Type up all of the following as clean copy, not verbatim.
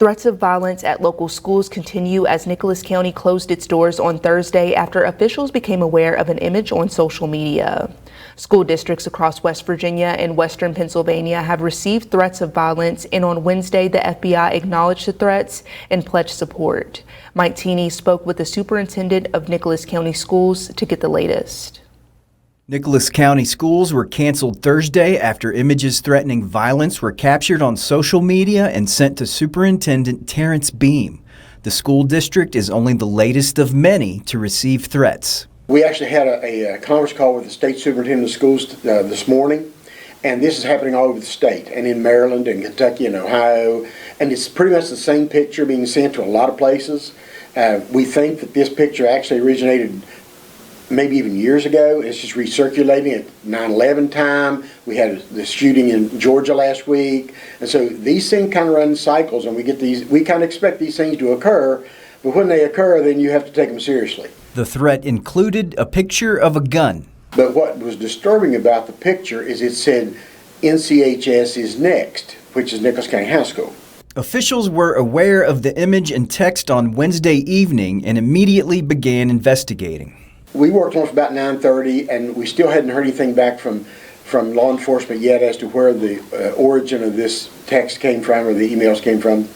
Threats of violence at local schools continue as Nicholas County closed its doors on Thursday after officials became aware of an image on social media. School districts across West Virginia and Western Pennsylvania have received threats of violence, and on Wednesday, the FBI acknowledged the threats and pledged support. Mike Teeney spoke with the superintendent of Nicholas County Schools to get the latest. Nicholas County schools were canceled Thursday after images threatening violence were captured on social media and sent to Superintendent Terrence Beam. The school district is only the latest of many to receive threats. We actually had a conference call with the state superintendent of schools this morning, and this is happening all over the state and in Maryland and Kentucky and Ohio, and it's pretty much the same picture being sent to a lot of places. We think that this picture actually originated maybe even years ago. It's just recirculating at 9/11 time. We had the shooting in Georgia last week, and so these things kind of run in cycles, and we kind of expect these things to occur, but when they occur, then you have to take them seriously. The threat included a picture of a gun. But what was disturbing about the picture is it said NCHS is next, which is Nicholas County High School. Officials were aware of the image and text on Wednesday evening and immediately began investigating. We worked on it for about 9:30, and we still hadn't heard anything back from law enforcement yet as to where the origin of this text came from or the emails came from.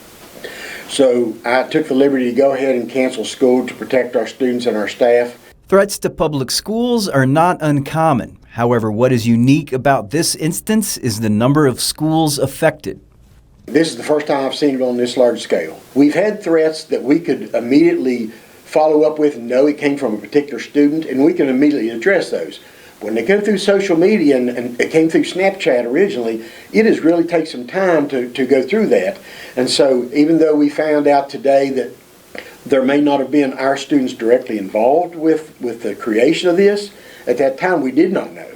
So I took the liberty to go ahead and cancel school to protect our students and our staff. Threats to public schools are not uncommon. However, what is unique about this instance is the number of schools affected. This is the first time I've seen it on this large scale. We've had threats that we could immediately follow up with and know it came from a particular student, and we can immediately address those. When they come through social media and it came through Snapchat originally, it has really taken some time to go through that. And so even though we found out today that there may not have been our students directly involved with the creation of this, at that time we did not know.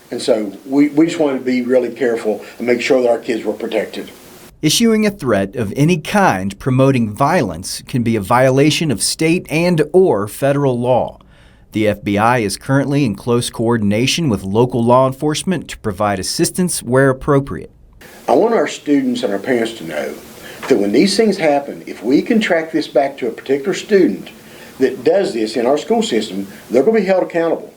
And so we just wanted to be really careful and make sure that our kids were protected. Issuing a threat of any kind promoting violence can be a violation of state and/or federal law. The FBI is currently in close coordination with local law enforcement to provide assistance where appropriate. I want our students and our parents to know that when these things happen, if we can track this back to a particular student that does this in our school system, they're going to be held accountable.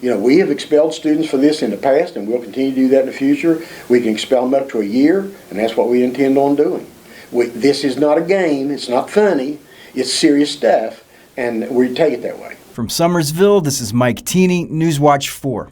You know, we have expelled students for this in the past, and we'll continue to do that in the future. We can expel them up to a year, and that's what we intend on doing. This is not a game. It's not funny. It's serious stuff, and we take it that way. From Summersville, this is Mike Teeney, Newswatch 4.